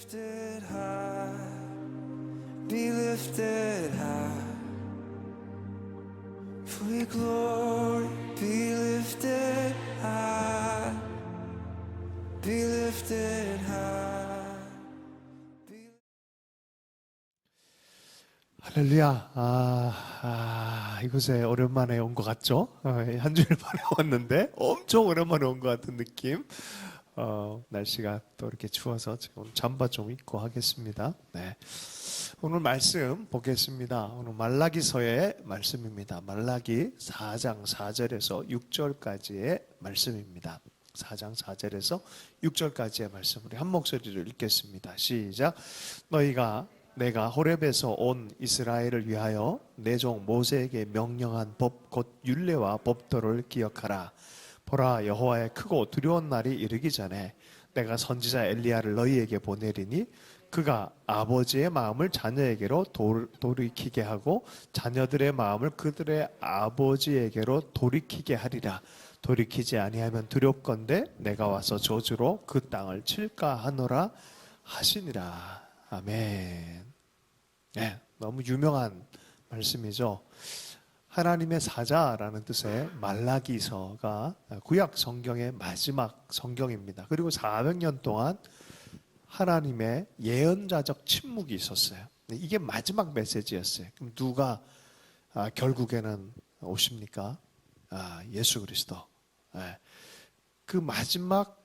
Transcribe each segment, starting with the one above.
lifted high, be lifted high, for your glory, be lifted high, be lifted high. 할렐루야. 이곳에 오랜만에 온 것 같죠? 한 주일 만에 왔는데 엄청 오랜만에 온 것 같은 느낌. 날씨가 또 이렇게 추워서 지금 잠바 좀 입고 하겠습니다. 네. 오늘 말씀 보겠습니다. 오늘 말라기서의 말씀입니다. 말라기 4장 4절에서 6절까지의 말씀입니다. 4장 4절에서 6절까지의 말씀, 우리 한 목소리로 읽겠습니다. 시작. 내가 호렙에서 온 이스라엘을 위하여 내 종 모세에게 명령한 법 곧 율례와 법도를 기억하라. 보라, 여호와의 크고 두려운 날이 이르기 전에 내가 선지자 엘리야를 너희에게 보내리니 그가 아버지의 마음을 자녀에게로 돌이키게 하고 자녀들의 마음을 그들의 아버지에게로 돌이키게 하리라. 돌이키지 아니하면 두렵건대 내가 와서 저주로 그 땅을 칠까 하노라 하시니라. 아멘. 네, 너무 유명한 말씀이죠. 하나님의 사자라는 뜻의 말라기서가 구약 성경의 마지막 성경입니다. 그리고 400년 동안 하나님의 예언자적 침묵이 있었어요. 이게 마지막 메시지였어요. 그럼 누가 결국에는 오십니까? 예수 그리스도. 그 마지막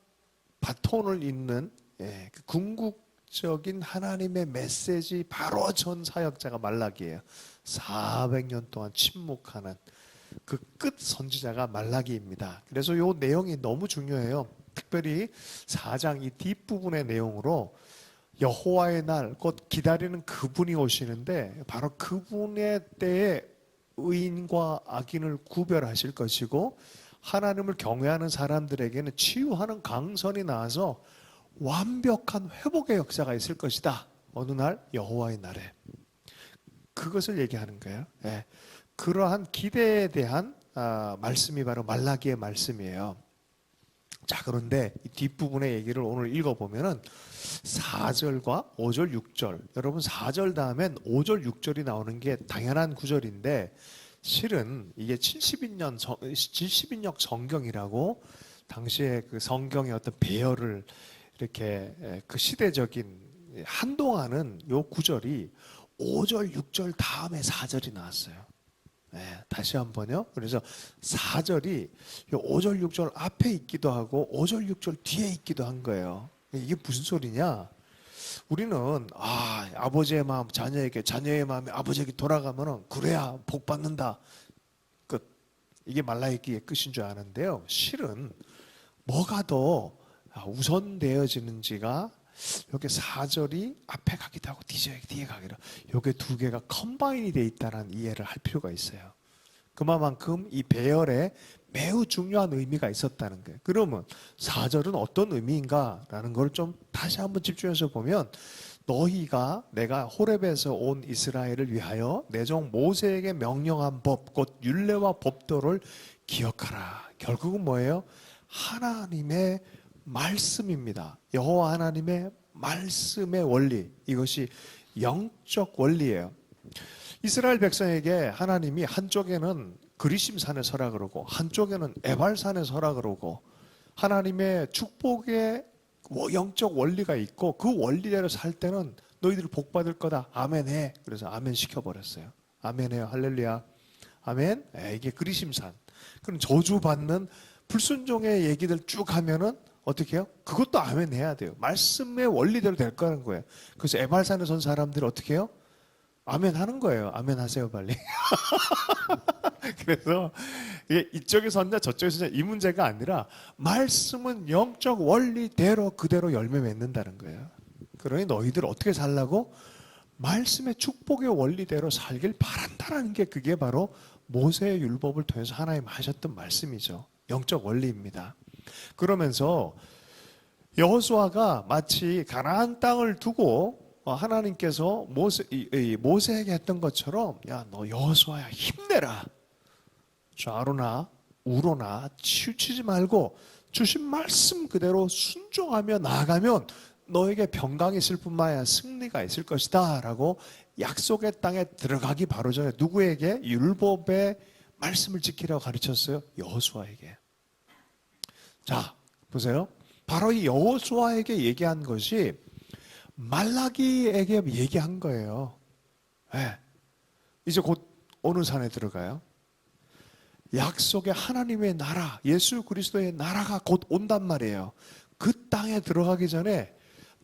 바톤을 잇는 그 궁극적인 하나님의 메시지 바로 전 사역자가 말라기예요. 400년 동안 침묵하는 그 끝 선지자가 말라기입니다. 그래서 이 내용이 너무 중요해요. 특별히 4장 이 뒷부분의 내용으로 여호와의 날, 곧 기다리는 그분이 오시는데 바로 그분의 때에 의인과 악인을 구별하실 것이고 하나님을 경외하는 사람들에게는 치유하는 강선이 나와서 완벽한 회복의 역사가 있을 것이다. 어느 날? 여호와의 날에. 그것을 얘기하는 거예요. 네. 그러한 기대에 대한 말씀이 바로 말라기의 말씀이에요. 자, 그런데 이 뒷부분의 얘기를 오늘 읽어보면은 4절과 5절, 6절. 여러분 4절 다음엔 5절, 6절이 나오는 게 당연한 구절인데 실은 이게 70인역 성경이라고 당시에 그 성경의 어떤 배열을 이렇게 그 시대적인 한동안은 요 구절이 5절, 6절 다음에 4절이 나왔어요. 네, 다시 한번요. 그래서 4절이 5절, 6절 앞에 있기도 하고 5절, 6절 뒤에 있기도 한 거예요. 이게 무슨 소리냐? 우리는 아버지의 마음 자녀에게, 자녀의 마음이 아버지에게 돌아가면은 그래야 복 받는다. 끝. 이게 말라기의 끝인 줄 아는데요. 실은 뭐가 더 우선되어지는지가 여기 4절이 앞에 가기도 하고 뒤에 가기도 하고 여기 두 개가 컴바인이 되어 있다는 이해를 할 필요가 있어요. 그만큼 이 배열에 매우 중요한 의미가 있었다는 거예요. 그러면 4절은 어떤 의미인가라는 걸 좀 다시 한번 집중해서 보면 내가 호렙에서 온 이스라엘을 위하여 내 종 모세에게 명령한 법 곧 율례와 법도를 기억하라. 결국은 뭐예요? 하나님의 말씀입니다. 여호와 하나님의 말씀의 원리, 이것이 영적 원리예요. 이스라엘 백성에게 하나님이 한쪽에는 그리심산에 서라 그러고 한쪽에는 에발산에 서라 그러고 하나님의 축복의 영적 원리가 있고 그 원리대로 살 때는 너희들 복 받을 거다. 아멘해. 그래서 아멘 시켜버렸어요. 아멘해요. 할렐루야. 아멘. 이게 그리심산. 그럼 저주받는 불순종의 얘기들 쭉 하면은 어떻게 해요? 그것도 아멘 해야 돼요. 말씀의 원리대로 될 거라는 거예요. 그래서 에발산에 선 사람들이 어떻게 해요? 아멘 하는 거예요. 아멘 하세요, 빨리. 그래서 이게 이쪽에 선자 저쪽에 선자 이 문제가 아니라 말씀은 영적 원리대로 그대로 열매 맺는다는 거예요. 그러니 너희들 어떻게 살라고? 말씀의 축복의 원리대로 살길 바란다라는 게 그게 바로 모세의 율법을 통해서 하나님 하셨던 말씀이죠. 영적 원리입니다. 그러면서 여호수아가 마치 가나안 땅을 두고 하나님께서 모세에게 했던 것처럼 야, 너 여호수아야 힘내라. 좌로나 우로나 치우치지 말고 주신 말씀 그대로 순종하며 나아가면 너에게 평강이 있을 뿐만 아니라 승리가 있을 것이다 라고 약속의 땅에 들어가기 바로 전에 누구에게? 율법의 말씀을 지키라고 가르쳤어요. 여호수아에게. 자, 보세요. 바로 이 여호수아에게 얘기한 것이 말라기에게 얘기한 거예요. 네. 이제 곧 어느 산에 들어가요? 약속의 하나님의 나라, 예수 그리스도의 나라가 곧 온단 말이에요. 그 땅에 들어가기 전에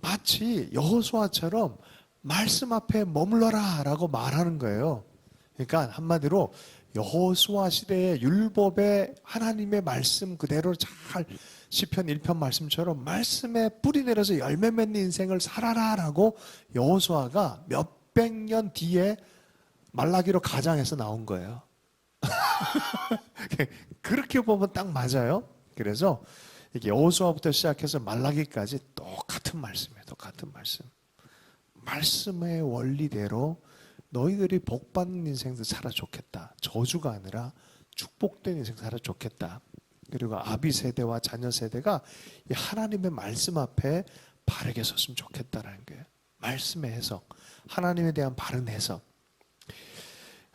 마치 여호수아처럼 말씀 앞에 머물러라 라고 말하는 거예요. 그러니까 한마디로 여호수아 시대의 율법의 하나님의 말씀 그대로 잘 시편 1편 말씀처럼 말씀에 뿌리 내려서 열매 맺는 인생을 살아라 라고 여호수아가 몇백 년 뒤에 말라기로 가장해서 나온 거예요. 그렇게 보면 딱 맞아요. 그래서 이게 여호수아부터 시작해서 말라기까지 똑같은 말씀이에요. 똑같은 말씀. 말씀의 원리대로 너희들이 복받는 인생도 살아 좋겠다. 저주가 아니라 축복된 인생 살아 좋겠다. 그리고 아비 세대와 자녀 세대가 이 하나님의 말씀 앞에 바르게 섰으면 좋겠다라는 거예요. 말씀의 해석, 하나님에 대한 바른 해석.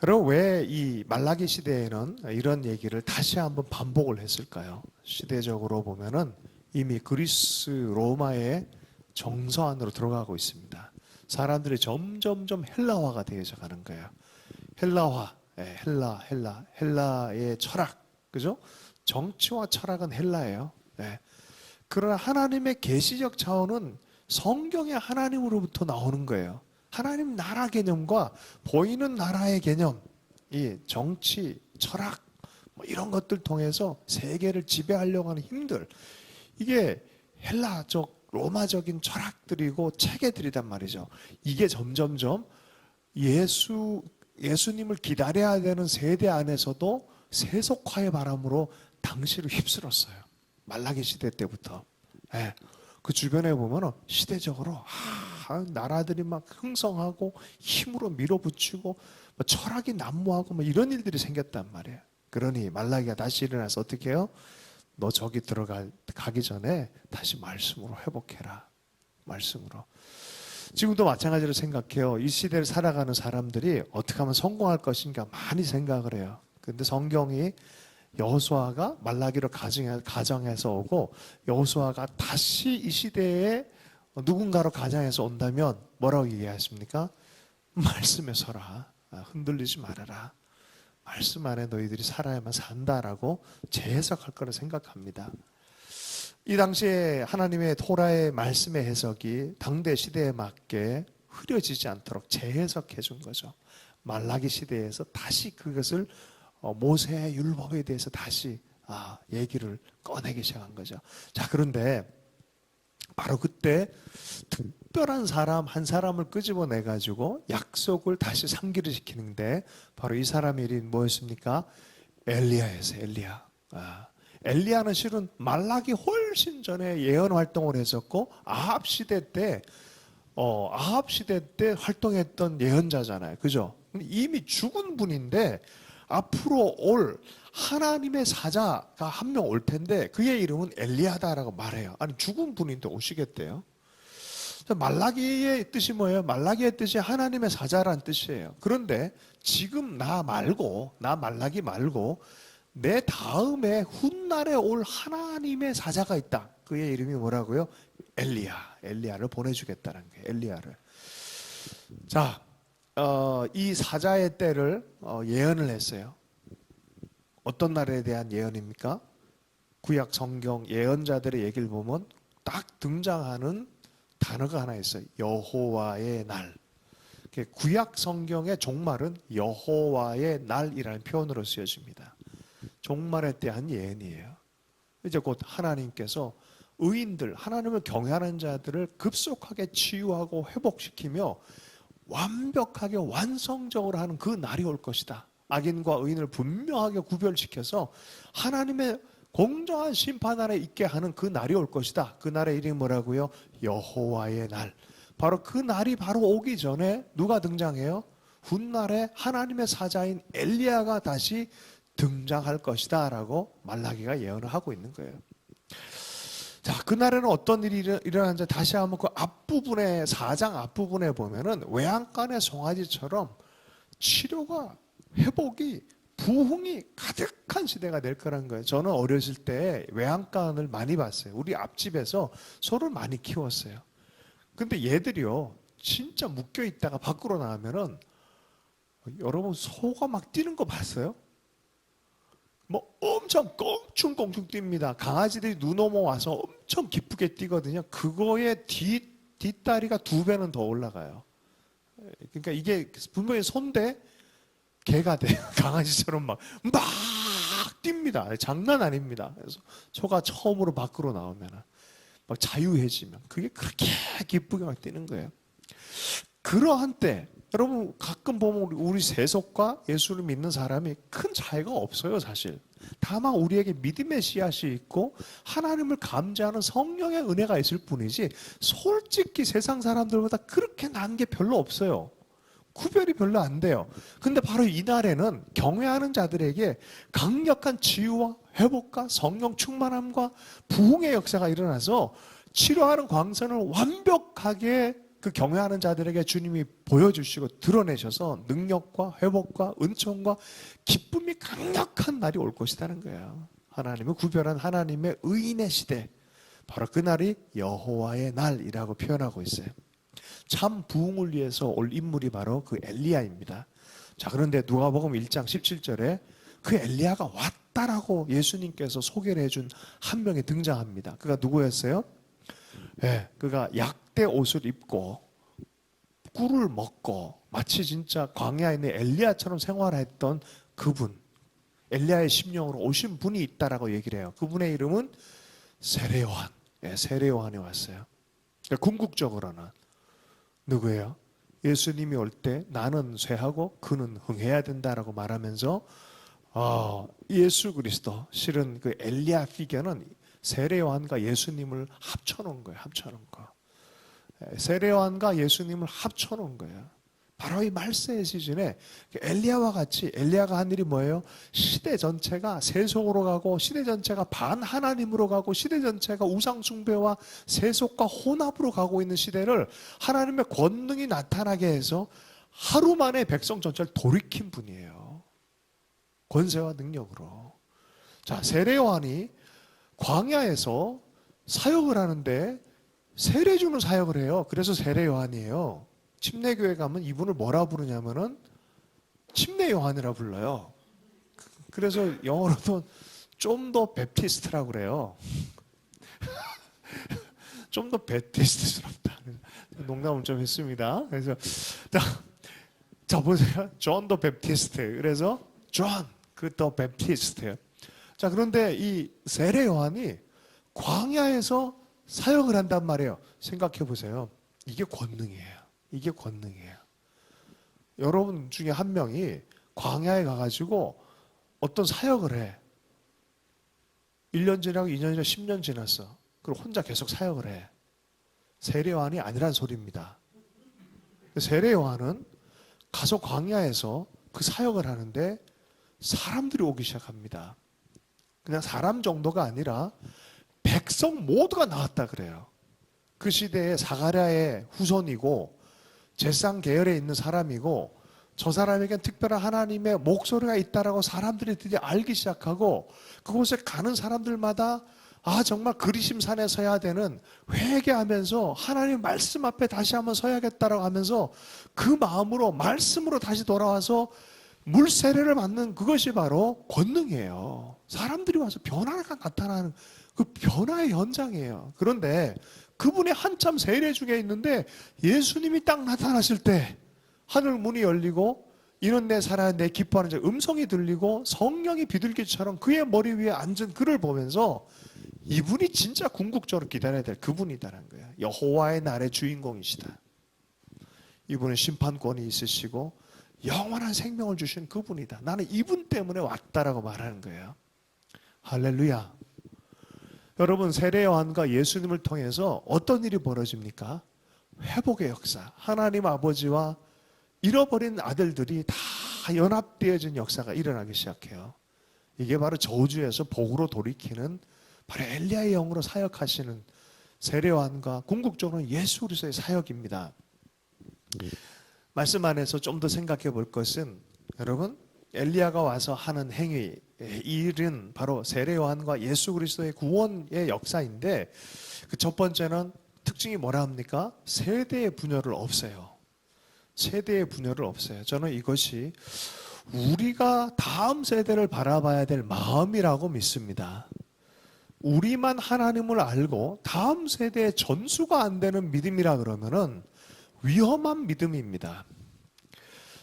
여러분 왜 이 말라기 시대에는 이런 얘기를 다시 한번 반복을 했을까요? 시대적으로 보면은 이미 그리스 로마의 정서 안으로 들어가고 있습니다. 사람들이 점점점 헬라화가 되어져 가는 거예요. 헬라화, 헬라의 철학, 그죠? 정치와 철학은 헬라예요. 그러나 하나님의 계시적 차원은 성경의 하나님으로부터 나오는 거예요. 하나님 나라 개념과 보이는 나라의 개념, 이 정치, 철학, 뭐 이런 것들 통해서 세계를 지배하려고 하는 힘들, 이게 헬라적, 로마적인 철학들이고 체계들이란 말이죠. 이게 점점점 예수님을 기다려야 되는 세대 안에서도 세속화의 바람으로 당시를 휩쓸었어요. 말라기 시대 때부터. 그 주변에 보면 시대적으로 나라들이 막 흥성하고 힘으로 밀어붙이고 철학이 난무하고 뭐 이런 일들이 생겼단 말이에요. 그러니 말라기가 다시 일어나서 어떻게 해요? 너 저기 가기 전에 다시 말씀으로 회복해라. 말씀으로. 지금도 마찬가지로 생각해요. 이 시대를 살아가는 사람들이 어떻게 하면 성공할 것인가 많이 생각을 해요. 근데 성경이 여호수아가 말라기로 가정해서 오고 여호수아가 다시 이 시대에 누군가로 가정해서 온다면 뭐라고 얘기하십니까? 말씀에 서라. 흔들리지 말아라. 말씀 안에 너희들이 살아야만 산다라고 재해석할 거라 생각합니다. 이 당시에 하나님의 토라의 말씀의 해석이 당대 시대에 맞게 흐려지지 않도록 재해석해 준 거죠. 말라기 시대에서 다시 그것을 모세의 율법에 대해서 다시 얘기를 꺼내기 시작한 거죠. 자, 그런데 바로 그때 특별한 사람 한 사람을 끄집어내 가지고 약속을 다시 상기를 시키는데 바로 이 사람의 이름이 뭐였습니까? 엘리야였어요. 엘리야는 실은 말라기 훨씬 전에 예언 활동을 했었고 아합 시대 때 활동했던 예언자잖아요. 그죠? 이미 죽은 분인데 앞으로 올 하나님의 사자가 한 명 올 텐데 그의 이름은 엘리야다라고 말해요. 아니 죽은 분인데 오시겠대요. 말라기의 뜻이 뭐예요? 말라기의 뜻이 하나님의 사자라는 뜻이에요. 그런데 지금 나 말라기 말고 내 다음에 훗날에 올 하나님의 사자가 있다. 그의 이름이 뭐라고요? 엘리야를 보내주겠다는 거예요. 엘리야를. 자, 이 사자의 때를 예언을 했어요. 어떤 날에 대한 예언입니까? 구약 성경 예언자들의 얘기를 보면 딱 등장하는 단어가 하나 있어요. 여호와의 날. 구약 성경의 종말은 여호와의 날이라는 표현으로 쓰여집니다. 종말에 대한 예언이에요. 이제 곧 하나님께서 의인들, 하나님을 경외하는 자들을 급속하게 치유하고 회복시키며 완벽하게 완성적으로 하는 그 날이 올 것이다. 악인과 의인을 분명하게 구별시켜서 하나님의 공정한 심판 아래 있게 하는 그 날이 올 것이다. 그 날의 이름이 뭐라고요? 여호와의 날. 바로 그 날이 바로 오기 전에 누가 등장해요? 훗날에 하나님의 사자인 엘리야가 다시 등장할 것이다 라고 말라기가 예언을 하고 있는 거예요. 자, 그날에는 어떤 일이 일어났는지 다시 한번 그 앞부분에, 4장 앞부분에 보면은 외양간의 송아지처럼 치료가, 회복이, 부흥이 가득한 시대가 될 거란 거예요. 저는 어렸을 때 외양간을 많이 봤어요. 우리 앞집에서 소를 많이 키웠어요. 근데 얘들이요, 진짜 묶여 있다가 밖으로 나오면은, 여러분 소가 막 뛰는 거 봤어요? 뭐 엄청 껑충껑충 뜁니다. 강아지들이 눈 넘어와서 엄청 기쁘게 뛰거든요. 그거의 뒷다리가 2배는 더 올라가요. 그러니까 이게 분명히 소인데 개가 돼요. 강아지처럼 막 뜁니다. 장난 아닙니다. 그래서 소가 처음으로 밖으로 나오면 막 자유해지면 그게 그렇게 기쁘게 막 뛰는 거예요. 그러한 때 여러분 가끔 보면 우리 세속과 예수를 믿는 사람이 큰 차이가 없어요, 사실. 다만 우리에게 믿음의 씨앗이 있고 하나님을 감지하는 성령의 은혜가 있을 뿐이지 솔직히 세상 사람들보다 그렇게 난 게 별로 없어요. 구별이 별로 안 돼요. 근데 바로 이날에는 경외하는 자들에게 강력한 치유와 회복과 성령 충만함과 부흥의 역사가 일어나서 치료하는 광선을 완벽하게 그 경외하는 자들에게 주님이 보여주시고 드러내셔서 능력과 회복과 은총과 기쁨이 강력한 날이 올 것이라는 거예요. 하나님을 구별한 하나님의 의인의 시대, 바로 그날이 여호와의 날이라고 표현하고 있어요. 참 부흥을 위해서 올 인물이 바로 그 엘리야입니다. 자, 그런데 누가복음 1장 17절에 그 엘리야가 왔다라고 예수님께서 소개를 해준 한 명이 등장합니다. 그가 누구였어요? 그가 약대 옷을 입고 꿀을 먹고 마치 진짜 광야에 있는 엘리야처럼 생활했던 그분, 엘리야의 심령으로 오신 분이 있다라고 얘기를 해요. 그분의 이름은 세례요한. 세례요한이 왔어요. 그러니까 궁극적으로는 누구예요? 예수님이 올 때 나는 쇠하고 그는 흥해야 된다라고 말하면서 예수 그리스도, 실은 그 엘리야 피겨는 세례요한과 예수님을 합쳐놓은 거예요. 합쳐놓은 거. 세례요한과 예수님을 합쳐놓은 거예요. 바로 이 말세의 시즌에 엘리야와 같이, 엘리야가 한 일이 뭐예요? 시대 전체가 세속으로 가고, 시대 전체가 반하나님으로 가고, 시대 전체가 우상숭배와 세속과 혼합으로 가고 있는 시대를 하나님의 권능이 나타나게 해서 하루 만에 백성 전체를 돌이킨 분이에요. 권세와 능력으로. 자, 세례요한이 광야에서 사역을 하는데 세례 주는 사역을 해요. 그래서 세례 요한이에요. 침례교회 가면 이분을 뭐라 부르냐면은 침례 요한이라 불러요. 그래서 영어로도 좀 더 베프티스트라고 그래요. 좀 더 베프티스트스럽다. 농담을 좀 했습니다. 그래서 자 보세요. 존 더 베프티스트. 그래서 존 그 더 베프티스트. 자, 그런데 이 세례 요한이 광야에서 사역을 한단 말이에요. 생각해 보세요. 이게 권능이에요. 이게 권능이에요. 여러분 중에 한 명이 광야에 가가지고 어떤 사역을 해. 1년 지나고 2년 지나고 10년 지났어. 그리고 혼자 계속 사역을 해. 세례 요한이 아니란 소리입니다. 세례 요한은 가서 광야에서 그 사역을 하는데 사람들이 오기 시작합니다. 그냥 사람 정도가 아니라 백성 모두가 나왔다 그래요. 그 시대에 사가랴의 후손이고 제상 계열에 있는 사람이고 저 사람에겐 특별한 하나님의 목소리가 있다라고 사람들이 드디어 알기 시작하고 그곳에 가는 사람들마다 정말 그리심산에 서야 되는, 회개하면서 하나님 말씀 앞에 다시 한번 서야겠다라고 하면서 그 마음으로 말씀으로 다시 돌아와서 물세례를 받는 그것이 바로 권능이에요. 사람들이 와서 변화가 나타나는 그 변화의 현장이에요. 그런데 그분이 한참 세례 중에 있는데 예수님이 딱 나타나실 때 하늘 문이 열리고 이런 내 살아 내 기뻐하는 자 음성이 들리고 성령이 비둘기처럼 그의 머리 위에 앉은 그를 보면서 이분이 진짜 궁극적으로 기다려야 될 그분이다라는 거예요. 여호와의 날의 주인공이시다. 이분은 심판권이 있으시고 영원한 생명을 주신 그분이다. 나는 이분 때문에 왔다라고 말하는 거예요. 할렐루야. 여러분, 세례 요한과 예수님을 통해서 어떤 일이 벌어집니까? 회복의 역사. 하나님 아버지와 잃어버린 아들들이 다 연합되어진 역사가 일어나기 시작해요. 이게 바로 저주에서 복으로 돌이키는 바로 엘리야의 영으로 사역하시는 세례요한과 궁극적으로는 예수 그리스도의 사역입니다. 말씀 안에서 좀 더 생각해 볼 것은 여러분 엘리야가 와서 하는 행위, 이 일은 바로 세례요한과 예수 그리스도의 구원의 역사인데 그 첫 번째는 특징이 뭐라 합니까? 세대의 분열을 없애요. 세대의 분열을 없애요. 저는 이것이 우리가 다음 세대를 바라봐야 될 마음이라고 믿습니다. 우리만 하나님을 알고 다음 세대의 전수가 안 되는 믿음이라 그러면은 위험한 믿음입니다.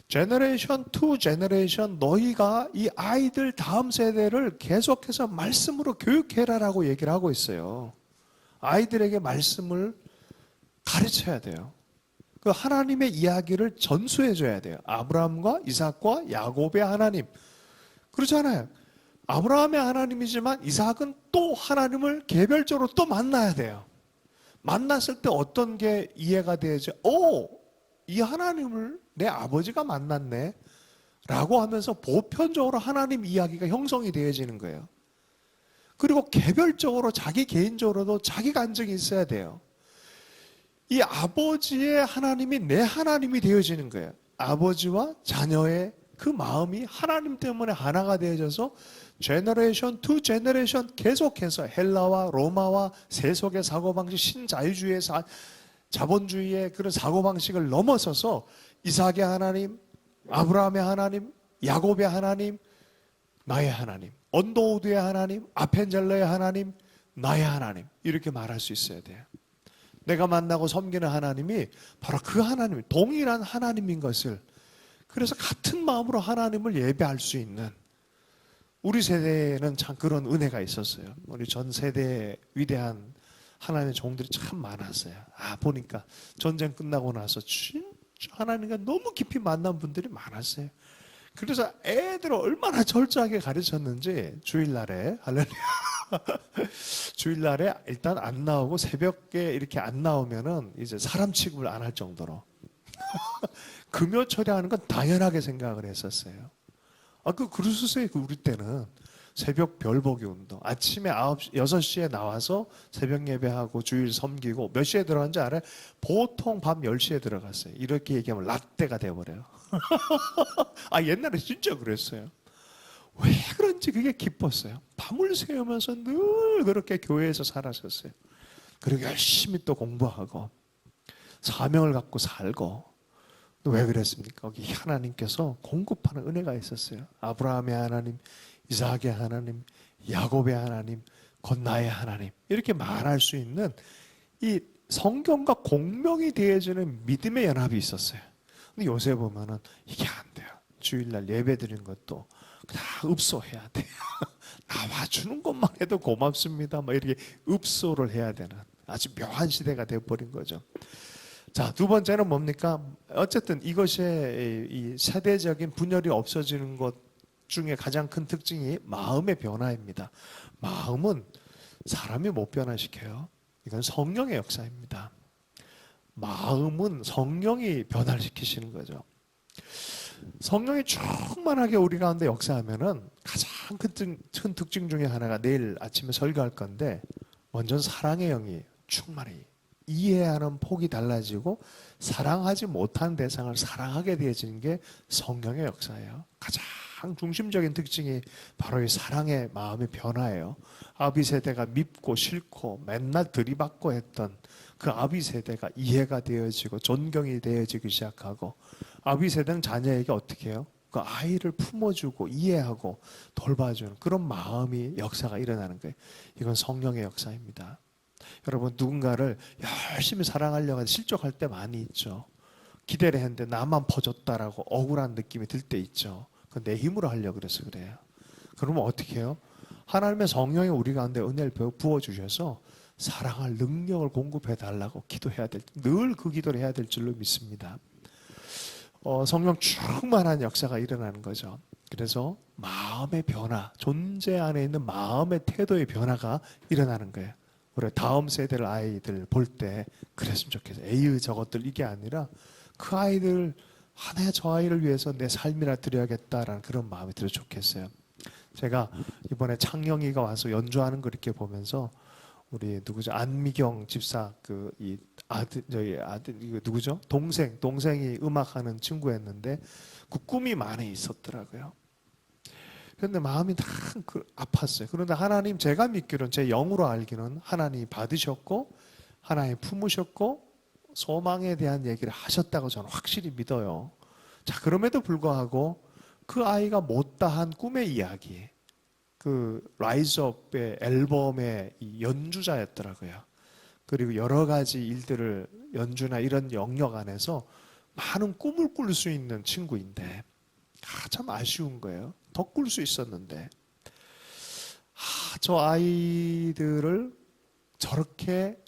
제너레이션 투 제너레이션 너희가 이 아이들 다음 세대를 계속해서 말씀으로 교육해라라고 얘기를 하고 있어요. 아이들에게 말씀을 가르쳐야 돼요. 그 하나님의 이야기를 전수해 줘야 돼요. 아브라함과 이삭과 야곱의 하나님. 그렇잖아요. 아브라함의 하나님이지만 이삭은 또 하나님을 개별적으로 또 만나야 돼요. 만났을 때 어떤 게 이해가 돼야지, 이 하나님을 내 아버지가 만났네 라고 하면서 보편적으로 하나님 이야기가 형성이 되어지는 거예요. 그리고 개별적으로 자기 개인적으로도 자기 간증이 있어야 돼요. 이 아버지의 하나님이 내 하나님이 되어지는 거예요. 아버지와 자녀의 그 마음이 하나님 때문에 하나가 되어져서 제너레이션 투 제너레이션 계속해서 헬라와 로마와 세속의 사고방식, 신자유주의의 자본주의의 그런 사고방식을 넘어서서 이삭의 하나님, 아브라함의 하나님, 야곱의 하나님, 나의 하나님, 언더우드의 하나님, 아펜젤러의 하나님, 나의 하나님 이렇게 말할 수 있어야 돼요. 내가 만나고 섬기는 하나님이 바로 그 하나님, 동일한 하나님인 것을, 그래서 같은 마음으로 하나님을 예배할 수 있는, 우리 세대에는 참 그런 은혜가 있었어요. 우리 전 세대의 위대한 하나님의 종들이 참 많았어요. 보니까 전쟁 끝나고 나서 진짜 하나님과 너무 깊이 만난 분들이 많았어요. 그래서 애들을 얼마나 철저하게 가르쳤는지 주일날에, 할렐루야, 주일날에 일단 안 나오고 새벽에 이렇게 안 나오면은 이제 사람 취급을 안 할 정도로 금요 철야하는 건 당연하게 생각을 했었어요. 그러셨어요. 우리 때는 새벽 별보기 운동. 아침에 6시에 나와서 새벽 예배하고 주일 섬기고 몇 시에 들어간지 알아요? 보통 밤 10시에 들어갔어요. 이렇게 얘기하면 라떼가 돼버려요. 옛날에 진짜 그랬어요. 왜 그런지 그게 기뻤어요. 밤을 새우면서 늘 그렇게 교회에서 살았었어요. 그리고 열심히 또 공부하고 사명을 갖고 살고. 왜 그랬습니까? 거기 하나님께서 공급하는 은혜가 있었어요. 아브라함의 하나님, 이삭의 하나님, 야곱의 하나님, 곧 나의 하나님 이렇게 말할 수 있는 이 성경과 공명이 되어지는 믿음의 연합이 있었어요. 근데 요새 보면은 이게 안 돼요. 주일날 예배 드리는 것도 다 읍소해야 돼요. 나와주는 것만 해도 고맙습니다. 이렇게 읍소를 해야 되는 아주 묘한 시대가 되어버린 거죠. 자, 두 번째는 뭡니까? 어쨌든 이것의 이 세대적인 분열이 없어지는 것 중에 가장 큰 특징이 마음의 변화입니다. 마음은 사람이 못 변화시켜요. 이건 성령의 역사입니다. 마음은 성령이 변화시키시는 거죠. 성령이 충만하게 우리 가운데 역사하면은 가장 큰 특징 중에 하나가 내일 아침에 설교할 건데, 먼저 사랑의 영이 충만히 이해하는 폭이 달라지고 사랑하지 못한 대상을 사랑하게 되어지는 게 성령의 역사예요. 가장 중심적인 특징이 바로 이 사랑의 마음의 변화예요. 아비 세대가 밉고 싫고 맨날 들이받고 했던 그 아비 세대가 이해가 되어지고 존경이 되어지기 시작하고, 아비 세대는 자녀에게 어떻게 해요? 그 아이를 품어주고 이해하고 돌봐주는 그런 마음이 역사가 일어나는 거예요. 이건 성령의 역사입니다. 여러분, 누군가를 열심히 사랑하려고 해서 실족할 때 많이 있죠. 기대를 했는데 나만 퍼줬다라고 억울한 느낌이 들 때 있죠. 그건 내 힘으로 하려고 그래서 그래요. 그러면 어떻게 해요? 하나님의 성령이 우리 가운데 은혜를 부어주셔서 사랑할 능력을 공급해 달라고 기도해야 늘 그 기도를 해야 될 줄로 믿습니다. 성령 충만한 역사가 일어나는 거죠. 그래서 마음의 변화, 존재 안에 있는 마음의 태도의 변화가 일어나는 거예요. 우리 다음 세대를 아이들 볼 때 그랬으면 좋겠어요. 에이 저것들 이게 아니라 그 아이들, 저 아이를 위해서 내 삶이나 드려야겠다라는 그런 마음이 들어 좋겠어요. 제가 이번에 창영이가 와서 연주하는 거 이렇게 보면서 우리 누구죠? 안미경 집사 그 이 아들 저희 아들 이거 누구죠? 동생이 음악하는 친구였는데 그 꿈이 많이 있었더라고요. 그런데 마음이 다 아팠어요. 그런데 하나님 제가 믿기로는 제 영으로 알기는 하나님 받으셨고 하나님 품으셨고 소망에 대한 얘기를 하셨다고 저는 확실히 믿어요. 자, 그럼에도 불구하고 그 아이가 못다한 꿈의 이야기, 그 라이즈업의 앨범의 이 연주자였더라고요. 그리고 여러 가지 일들을 연주나 이런 영역 안에서 많은 꿈을 꿀 수 있는 친구인데 참 아쉬운 거예요. 더 꿀 수 있었는데 저 아이들을 저렇게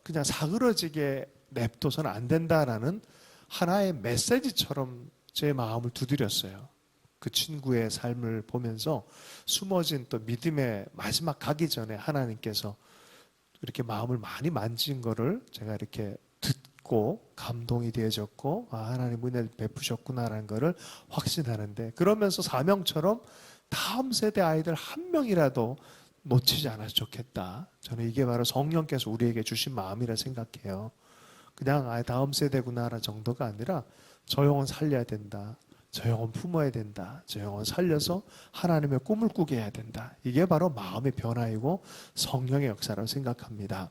그냥 사그러지게 냅둬서는 안 된다라는 하나의 메시지처럼 제 마음을 두드렸어요. 그 친구의 삶을 보면서 숨어진 또 믿음의 마지막 가기 전에 하나님께서 이렇게 마음을 많이 만진 거를 제가 이렇게 듣고 감동이 되어졌고 하나님 은혜를 베푸셨구나라는 거를 확신하는데, 그러면서 사명처럼 다음 세대 아이들 한 명이라도 놓치지 않아서 좋겠다. 저는 이게 바로 성령께서 우리에게 주신 마음이라 생각해요. 그냥 다음 세대구나라는 정도가 아니라 저 영혼 살려야 된다. 저 영혼 품어야 된다. 저 영혼 살려서 하나님의 꿈을 꾸게 해야 된다. 이게 바로 마음의 변화이고 성령의 역사라고 생각합니다.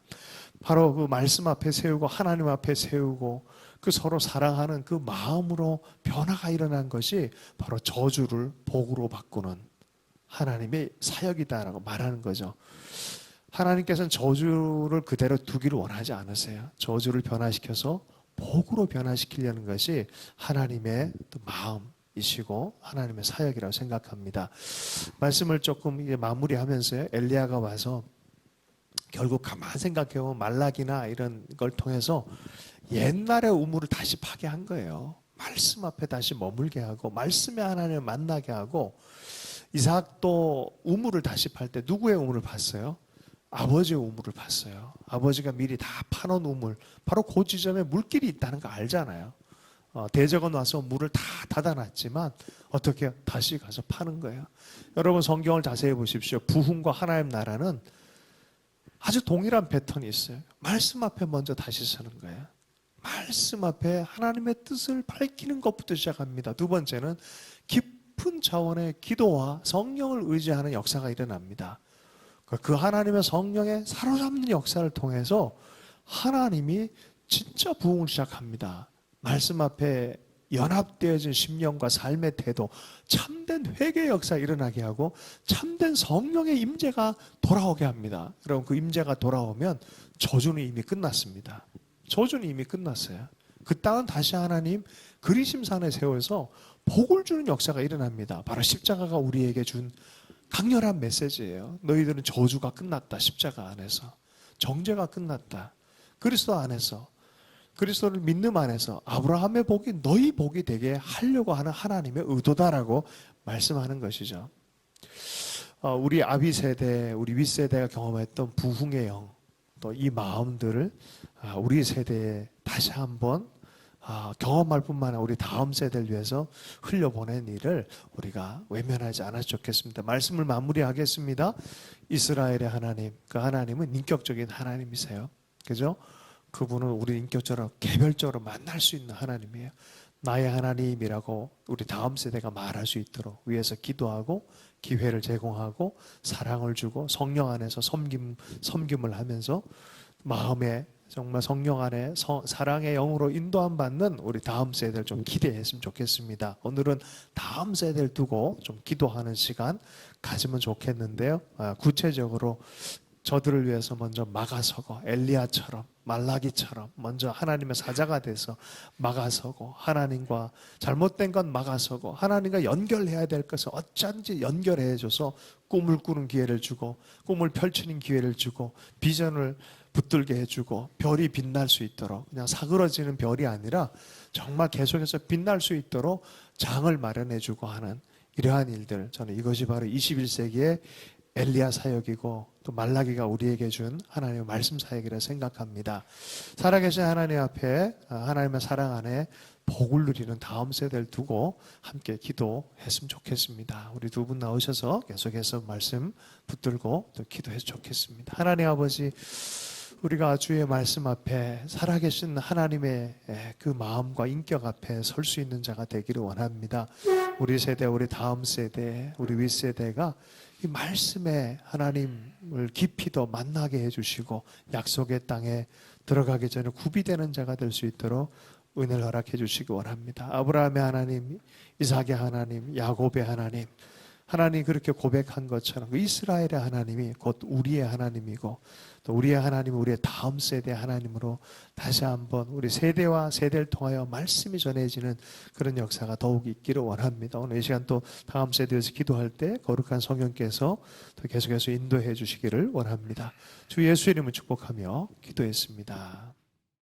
바로 그 말씀 앞에 세우고 하나님 앞에 세우고 그 서로 사랑하는 그 마음으로 변화가 일어난 것이 바로 저주를 복으로 바꾸는 하나님의 사역이다라고 말하는 거죠. 하나님께서는 저주를 그대로 두기를 원하지 않으세요. 저주를 변화시켜서 복으로 변화시키려는 것이 하나님의 마음이시고 하나님의 사역이라고 생각합니다. 말씀을 조금 이제 마무리하면서요, 엘리야가 와서 결국 가만 생각해보면 말라기나 이런 걸 통해서 옛날의 우물을 다시 파게 한 거예요. 말씀 앞에 다시 머물게 하고 말씀의 하나님을 만나게 하고, 이삭도 우물을 다시 팔 때 누구의 우물을 팠어요? 아버지의 우물을 봤어요. 아버지가 미리 다 파놓은 우물, 바로 그 지점에 물길이 있다는 거 알잖아요. 대적은 와서 물을 다 닫아놨지만 어떻게 다시 가서 파는 거예요. 여러분 성경을 자세히 보십시오. 부흥과 하나님 나라는 아주 동일한 패턴이 있어요. 말씀 앞에 먼저 다시 서는 거예요. 말씀 앞에 하나님의 뜻을 밝히는 것부터 시작합니다. 두 번째는 깊은 차원의 기도와 성령을 의지하는 역사가 일어납니다. 그 하나님의 성령의 사로잡는 역사를 통해서 하나님이 진짜 부흥을 시작합니다. 말씀 앞에 연합되어진 심령과 삶의 태도, 참된 회개의 역사가 일어나게 하고 참된 성령의 임재가 돌아오게 합니다. 여러분 그 임재가 돌아오면 저주는 이미 끝났습니다. 저주는 이미 끝났어요. 그 땅은 다시 하나님 그리심산에 세워서 복을 주는 역사가 일어납니다. 바로 십자가가 우리에게 준 강렬한 메시지예요. 너희들은 저주가 끝났다. 십자가 안에서 정죄가 끝났다. 그리스도 안에서, 그리스도를 믿는 안에서 아브라함의 복이 너희 복이 되게 하려고 하는 하나님의 의도다라고 말씀하는 것이죠. 우리 아비 세대, 우리 윗세대가 경험했던 부흥의 영, 또 이 마음들을 우리 세대에 다시 한번 경험할 뿐만 아니라 우리 다음 세대를 위해서 흘려보낸 일을 우리가 외면하지 않았으면 좋겠습니다. 말씀을 마무리하겠습니다. 이스라엘의 하나님, 그 하나님은 인격적인 하나님이세요. 그죠? 그분은 우리 인격적으로 개별적으로 만날 수 있는 하나님이에요. 나의 하나님이라고 우리 다음 세대가 말할 수 있도록 위해서 기도하고 기회를 제공하고 사랑을 주고 성령 안에서 섬김을 하면서 마음에 정말 성령 안에 사랑의 영으로 인도함 받는 우리 다음 세대를 좀 기대했으면 좋겠습니다. 오늘은 다음 세대를 두고 좀 기도하는 시간 가지면 좋겠는데요. 구체적으로 저들을 위해서 먼저 막아서고 엘리야처럼 말라기처럼 먼저 하나님의 사자가 돼서 막아서고 하나님과 잘못된 건 막아서고 하나님과 연결해야 될 것을 어쩐지 연결해줘서 꿈을 꾸는 기회를 주고 꿈을 펼치는 기회를 주고 비전을 붙들게 해주고 별이 빛날 수 있도록 그냥 사그러지는 별이 아니라 정말 계속해서 빛날 수 있도록 장을 마련해주고 하는 이러한 일들, 저는 이것이 바로 21세기의 엘리야 사역이고 또 말라기가 우리에게 준 하나님의 말씀 사역이라 생각합니다. 살아계신 하나님 앞에 하나님의 사랑 안에 복을 누리는 다음 세대를 두고 함께 기도했으면 좋겠습니다. 우리 두 분 나오셔서 계속해서 말씀 붙들고 또 기도해서 좋겠습니다. 하나님 아버지, 우리가 주의 말씀 앞에 살아계신 하나님의 그 마음과 인격 앞에 설 수 있는 자가 되기를 원합니다. 우리 세대, 우리 다음 세대, 우리 윗세대가 이 말씀에 하나님을 깊이 더 만나게 해주시고 약속의 땅에 들어가기 전에 구비되는 자가 될 수 있도록 은혜를 허락해 주시기 원합니다. 아브라함의 하나님, 이삭의 하나님, 야곱의 하나님, 하나님 그렇게 고백한 것처럼 그 이스라엘의 하나님이 곧 우리의 하나님이고 또 우리의 하나님은 우리의 다음 세대의 하나님으로 다시 한번 우리 세대와 세대를 통하여 말씀이 전해지는 그런 역사가 더욱 있기를 원합니다. 오늘 이 시간 또 다음 세대에서 기도할 때 거룩한 성령께서 또 계속해서 인도해 주시기를 원합니다. 주 예수 이름을 축복하며 기도했습니다.